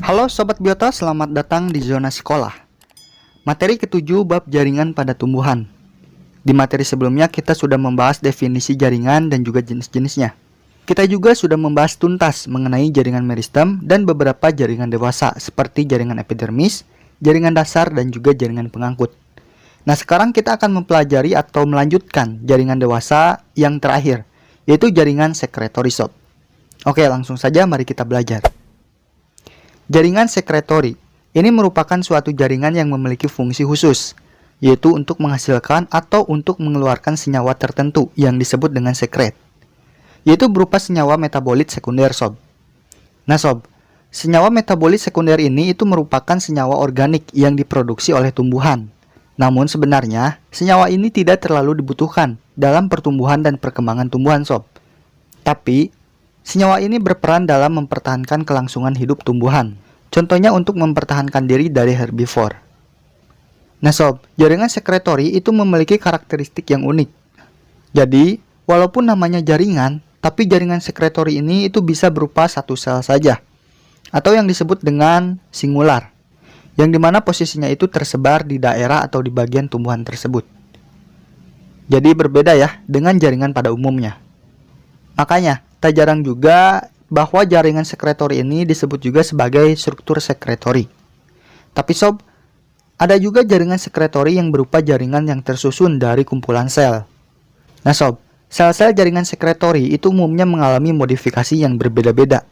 Halo Sobat Biota, selamat datang di Zona Sekolah. Materi ketujuh bab jaringan pada tumbuhan. Di materi sebelumnya kita sudah membahas definisi jaringan dan juga jenis-jenisnya. Kita juga sudah membahas tuntas mengenai jaringan meristem dan beberapa jaringan dewasa seperti jaringan epidermis, jaringan dasar, dan juga jaringan pengangkut. Nah, sekarang kita akan mempelajari atau melanjutkan jaringan dewasa yang terakhir, yaitu jaringan sekretory sob. Oke, langsung saja mari kita belajar. Jaringan sekretory ini merupakan suatu jaringan yang memiliki fungsi khusus, yaitu untuk menghasilkan atau untuk mengeluarkan senyawa tertentu yang disebut dengan sekret, yaitu berupa senyawa metabolit sekunder sob. Nah sob, senyawa metabolit sekunder ini itu merupakan senyawa organik yang diproduksi oleh tumbuhan. Namun sebenarnya senyawa ini tidak terlalu dibutuhkan dalam pertumbuhan dan perkembangan tumbuhan sob. Tapi senyawa ini berperan dalam mempertahankan kelangsungan hidup tumbuhan. Contohnya untuk mempertahankan diri dari herbivore. Nah sob, jaringan sekretory itu memiliki karakteristik yang unik. Jadi, walaupun namanya jaringan, tapi jaringan sekretory ini itu bisa berupa satu sel saja, atau yang disebut dengan singular, yang dimana posisinya itu tersebar di daerah atau di bagian tumbuhan tersebut. Jadi berbeda ya dengan jaringan pada umumnya. Makanya, tak jarang juga bahwa jaringan sekretory ini disebut juga sebagai struktur sekretory. Tapi sob, ada juga jaringan sekretory yang berupa jaringan yang tersusun dari kumpulan sel. Nah sob, sel-sel jaringan sekretory itu umumnya mengalami modifikasi yang berbeda-beda.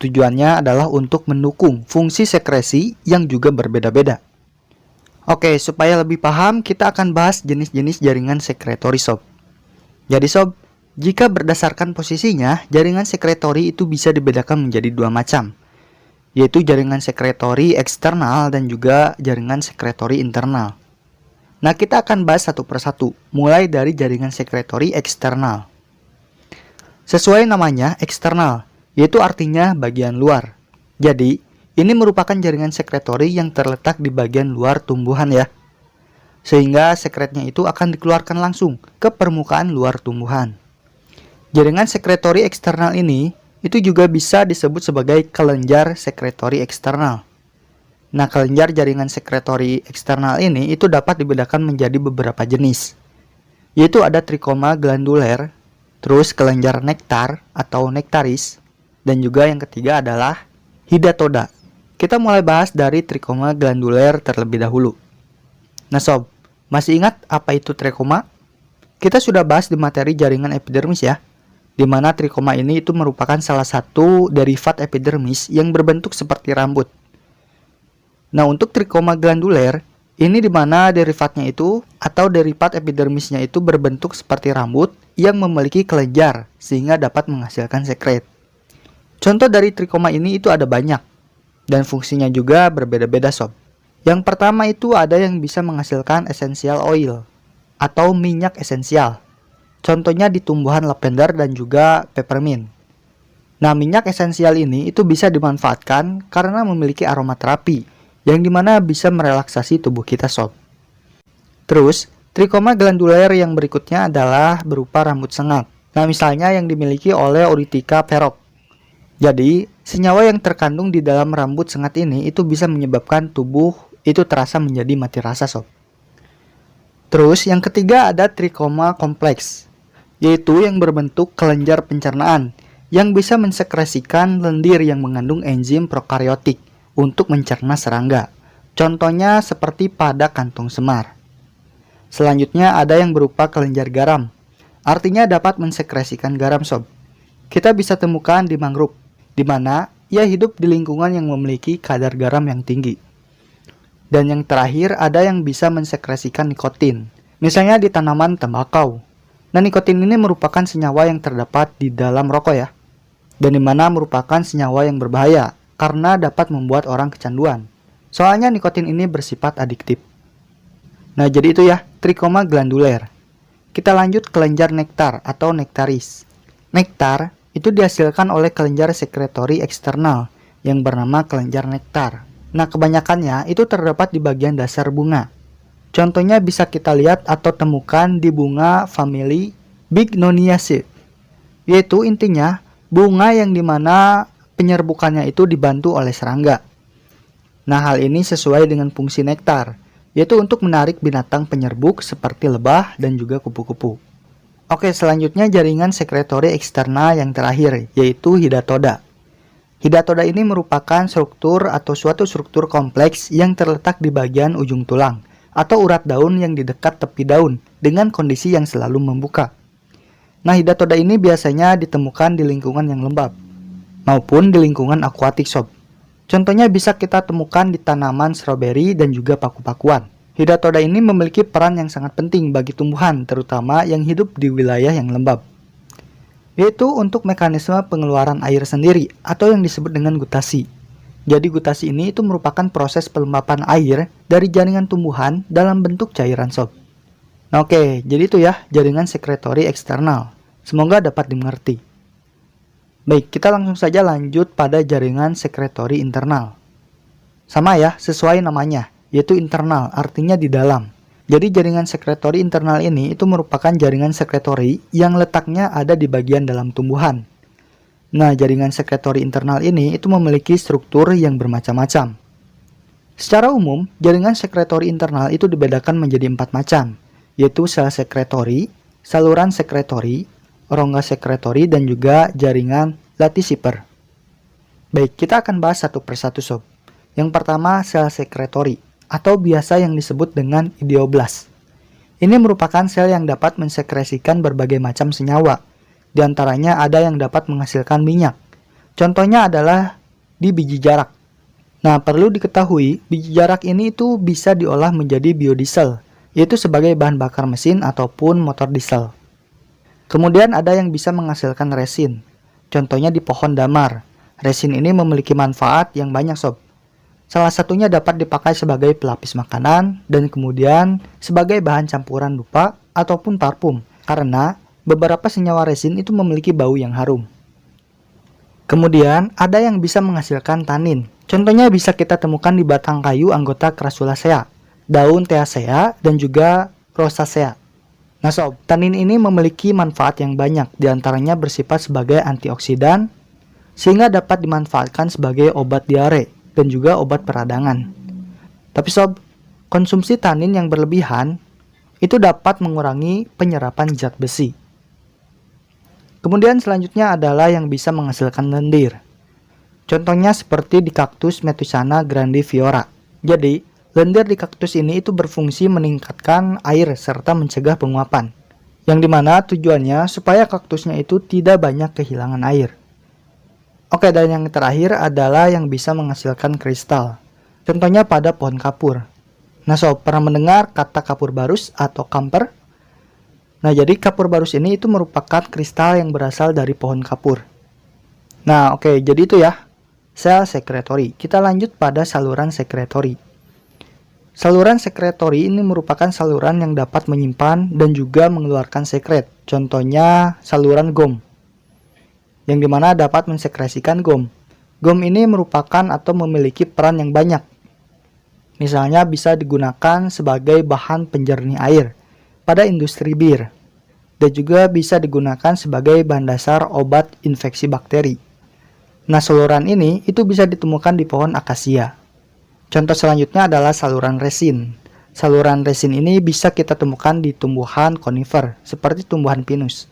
Tujuannya adalah untuk mendukung fungsi sekresi yang juga berbeda-beda. Oke, supaya lebih paham, kita akan bahas jenis-jenis jaringan sekretory sob. Jadi sob, jika berdasarkan posisinya, jaringan sekretory itu bisa dibedakan menjadi dua macam, yaitu jaringan sekretory eksternal dan juga jaringan sekretory internal. Nah, kita akan bahas satu persatu, mulai dari jaringan sekretory eksternal. Sesuai namanya, eksternal, yaitu artinya bagian luar. Jadi, ini merupakan jaringan sekretory yang terletak di bagian luar tumbuhan ya, sehingga sekretnya itu akan dikeluarkan langsung ke permukaan luar tumbuhan. Jaringan sekretory eksternal ini itu juga bisa disebut sebagai kelenjar sekretory eksternal. Nah, kelenjar jaringan sekretory eksternal ini itu dapat dibedakan menjadi beberapa jenis, yaitu ada trikoma glanduler, terus kelenjar nektar atau nektaris, dan juga yang ketiga adalah hidatoda. Kita mulai bahas dari trikoma glanduler terlebih dahulu. Nah sob, masih ingat apa itu trikoma? Kita sudah bahas di materi jaringan epidermis ya, di mana trikoma ini itu merupakan salah satu derivat epidermis yang berbentuk seperti rambut. Nah, untuk trikoma glanduler, ini di mana derivatnya itu atau derivat epidermisnya itu berbentuk seperti rambut yang memiliki kelenjar sehingga dapat menghasilkan sekret. Contoh dari trikoma ini itu ada banyak dan fungsinya juga berbeda-beda sob. Yang pertama itu ada yang bisa menghasilkan essential oil atau minyak esensial. Contohnya di tumbuhan lavender dan juga peppermint. Nah, minyak esensial ini itu bisa dimanfaatkan karena memiliki aroma terapi, yang dimana bisa merelaksasi tubuh kita sob. Terus, trikoma glanduler yang berikutnya adalah berupa rambut sengat. Nah, misalnya yang dimiliki oleh Eurytica ferox. Jadi, senyawa yang terkandung di dalam rambut sengat ini itu bisa menyebabkan tubuh itu terasa menjadi mati rasa sob. Terus, yang ketiga ada trikoma kompleks, yaitu yang berbentuk kelenjar pencernaan yang bisa mensekresikan lendir yang mengandung enzim prokariotik untuk mencerna serangga. Contohnya seperti pada kantong semar. Selanjutnya ada yang berupa kelenjar garam, artinya dapat mensekresikan garam sob. Kita bisa temukan di mangrove, di mana ia hidup di lingkungan yang memiliki kadar garam yang tinggi. Dan yang terakhir ada yang bisa mensekresikan nikotin, misalnya di tanaman tembakau. Nah, nikotin ini merupakan senyawa yang terdapat di dalam rokok ya, dan dimana merupakan senyawa yang berbahaya karena dapat membuat orang kecanduan. Soalnya nikotin ini bersifat adiktif. Nah, jadi itu ya, trikoma glanduler. Kita lanjut kelenjar nektar atau nektaris. Nektar itu dihasilkan oleh kelenjar sekretory eksternal yang bernama kelenjar nektar. Nah, kebanyakannya itu terdapat di bagian dasar bunga. Contohnya bisa kita lihat atau temukan di bunga famili Bignoniaceae, yaitu intinya bunga yang dimana penyerbukannya itu dibantu oleh serangga. Nah, hal ini sesuai dengan fungsi nektar, yaitu untuk menarik binatang penyerbuk seperti lebah dan juga kupu-kupu. Oke, selanjutnya jaringan sekretory eksternal yang terakhir, yaitu hidatoda. Hidatoda ini merupakan struktur atau suatu struktur kompleks yang terletak di bagian ujung tulang atau urat daun yang di dekat tepi daun dengan kondisi yang selalu membuka. Nah, hidatoda ini biasanya ditemukan di lingkungan yang lembab maupun di lingkungan akuatik sob. Contohnya bisa kita temukan di tanaman stroberi dan juga paku-pakuan. Hidatoda ini memiliki peran yang sangat penting bagi tumbuhan, terutama yang hidup di wilayah yang lembab, yaitu untuk mekanisme pengeluaran air sendiri atau yang disebut dengan gutasi. Jadi gutasi ini itu merupakan proses pelembapan air dari jaringan tumbuhan dalam bentuk cairan sob. Nah, oke, jadi itu ya jaringan sekretory eksternal. Semoga dapat dimengerti. Baik, kita langsung saja lanjut pada jaringan sekretory internal. Sama ya, sesuai namanya, yaitu internal, artinya di dalam. Jadi jaringan sekretory internal ini itu merupakan jaringan sekretory yang letaknya ada di bagian dalam tumbuhan. Nah, jaringan sekretory internal ini itu memiliki struktur yang bermacam-macam. Secara umum, jaringan sekretory internal itu dibedakan menjadi 4 macam, yaitu sel sekretory, saluran sekretory, rongga sekretory, dan juga jaringan laticiper. Baik, kita akan bahas satu persatu sob. Yang pertama, sel sekretory, atau biasa yang disebut dengan idioblast. Ini merupakan sel yang dapat mensekresikan berbagai macam senyawa. Di antaranya ada yang dapat menghasilkan minyak. Contohnya adalah di biji jarak. Nah, perlu diketahui, biji jarak ini itu bisa diolah menjadi biodiesel, yaitu sebagai bahan bakar mesin ataupun motor diesel. Kemudian ada yang bisa menghasilkan resin. Contohnya di pohon damar. Resin ini memiliki manfaat yang banyak sob. Salah satunya dapat dipakai sebagai pelapis makanan dan kemudian sebagai bahan campuran dupa ataupun parfum, karena beberapa senyawa resin itu memiliki bau yang harum. Kemudian ada yang bisa menghasilkan tanin. Contohnya bisa kita temukan di batang kayu anggota Crassulaceae, daun Teaceae, dan juga Rosaceae. Nah sob, tanin ini memiliki manfaat yang banyak, diantaranya bersifat sebagai antioksidan, sehingga dapat dimanfaatkan sebagai obat diare dan juga obat peradangan. Tapi sob, konsumsi tanin yang berlebihan itu dapat mengurangi penyerapan zat besi. Kemudian selanjutnya adalah yang bisa menghasilkan lendir. Contohnya seperti di kaktus Metusana grandiflora. Jadi, lendir di kaktus ini itu berfungsi meningkatkan air serta mencegah penguapan. Yang dimana tujuannya supaya kaktusnya itu tidak banyak kehilangan air. Oke, dan yang terakhir adalah yang bisa menghasilkan kristal. Contohnya pada pohon kapur. Nah sob, pernah mendengar kata kapur barus atau kamper? Nah, jadi kapur barus ini itu merupakan kristal yang berasal dari pohon kapur. Nah, oke, jadi itu ya, sel sekretory. Kita lanjut pada saluran sekretory. Saluran sekretory ini merupakan saluran yang dapat menyimpan dan juga mengeluarkan sekret. Contohnya saluran GOM, yang dimana dapat mensekresikan GOM. GOM ini merupakan atau memiliki peran yang banyak. Misalnya bisa digunakan sebagai bahan penjernih air pada industri bir, dan juga bisa digunakan sebagai bahan dasar obat infeksi bakteri. Nah, saluran ini itu bisa ditemukan di pohon akasia. Contoh selanjutnya adalah saluran resin. Saluran resin ini bisa kita temukan di tumbuhan konifer, seperti tumbuhan pinus.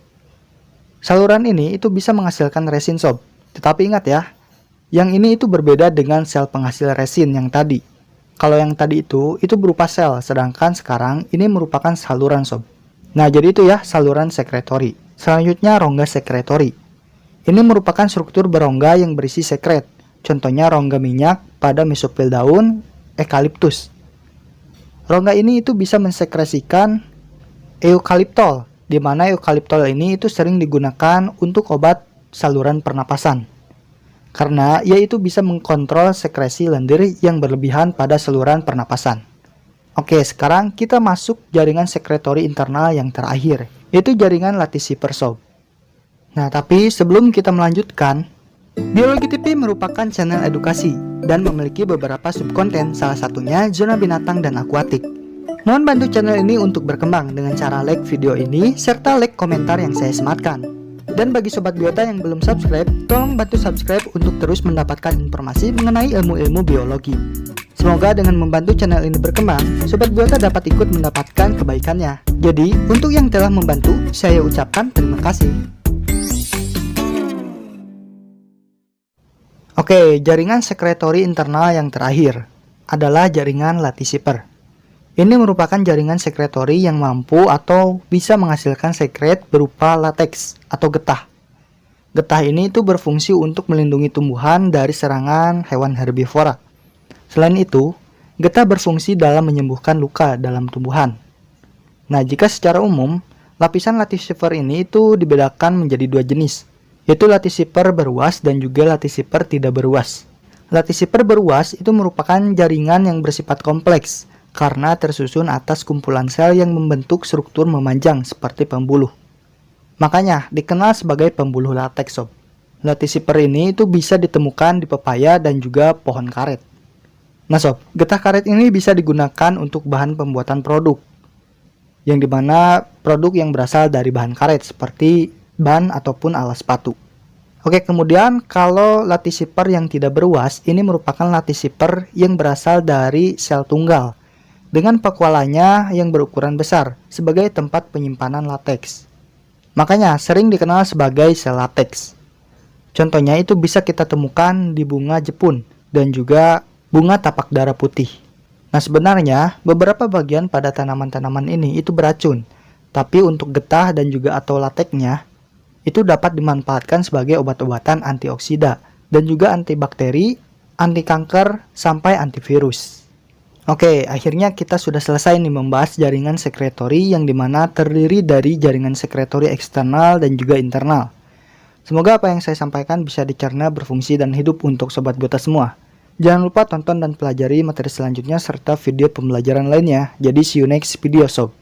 Saluran ini itu bisa menghasilkan resin sob. Tetapi ingat ya, yang ini itu berbeda dengan sel penghasil resin yang tadi. Kalau yang tadi itu berupa sel, sedangkan sekarang ini merupakan saluran sob. Nah, jadi itu ya saluran sekretory. Selanjutnya rongga sekretory. Ini merupakan struktur berongga yang berisi sekret. Contohnya rongga minyak pada mesopil daun eukaliptus. Rongga ini itu bisa mensekresikan eukaliptol, di mana eukaliptol ini itu sering digunakan untuk obat saluran pernapasan. Karena ia itu bisa mengkontrol sekresi lendir yang berlebihan pada saluran pernapasan. Oke, sekarang kita masuk jaringan sekretory internal yang terakhir, yaitu jaringan laticiper sob. Nah, tapi sebelum kita melanjutkan, Biologi TV merupakan channel edukasi dan memiliki beberapa subkonten, salah satunya zona binatang dan akuatik. Mohon bantu channel ini untuk berkembang dengan cara like video ini serta like komentar yang saya sematkan. Dan bagi Sobat Biota yang belum subscribe, tolong bantu subscribe untuk terus mendapatkan informasi mengenai ilmu-ilmu biologi. Semoga dengan membantu channel ini berkembang, Sobat Biota dapat ikut mendapatkan kebaikannya. Jadi, untuk yang telah membantu, saya ucapkan terima kasih. Oke, jaringan sekretori internal yang terakhir adalah jaringan lattice zipper. Ini merupakan jaringan sekretori yang mampu atau bisa menghasilkan sekret berupa lateks atau getah. Getah ini itu berfungsi untuk melindungi tumbuhan dari serangan hewan herbivora. Selain itu, getah berfungsi dalam menyembuhkan luka dalam tumbuhan. Nah, jika secara umum, lapisan lattice zipper ini itu dibedakan menjadi dua jenis, yaitu lattice zipper beruas dan juga lattice zipper tidak beruas. Lattice zipper beruas itu merupakan jaringan yang bersifat kompleks karena tersusun atas kumpulan sel yang membentuk struktur memanjang seperti pembuluh. Makanya dikenal sebagai pembuluh lateks, sob. Lattice zipper ini itu bisa ditemukan di pepaya dan juga pohon karet. Nah sob, getah karet ini bisa digunakan untuk bahan pembuatan produk, yang dimana produk yang berasal dari bahan karet seperti ban ataupun alas sepatu. Oke, kemudian kalau lattice zipper yang tidak beruas, ini merupakan lattice zipper yang berasal dari sel tunggal dengan pakualannya yang berukuran besar sebagai tempat penyimpanan lateks. Makanya sering dikenal sebagai sel lateks. Contohnya itu bisa kita temukan di bunga jepun dan juga bunga tapak dara putih. Nah, sebenarnya beberapa bagian pada tanaman-tanaman ini itu beracun, tapi untuk getah dan juga atau lateknya itu dapat dimanfaatkan sebagai obat-obatan antioksida dan juga antibakteri, anti kanker, sampai antivirus. Oke, akhirnya kita sudah selesai nih membahas jaringan sekretori yang dimana terdiri dari jaringan sekretori eksternal dan juga internal. Semoga apa yang saya sampaikan bisa dicerna, berfungsi, dan hidup untuk Sobat Biota semua. Jangan lupa tonton dan pelajari materi selanjutnya serta video pembelajaran lainnya. Jadi see you next video, sob.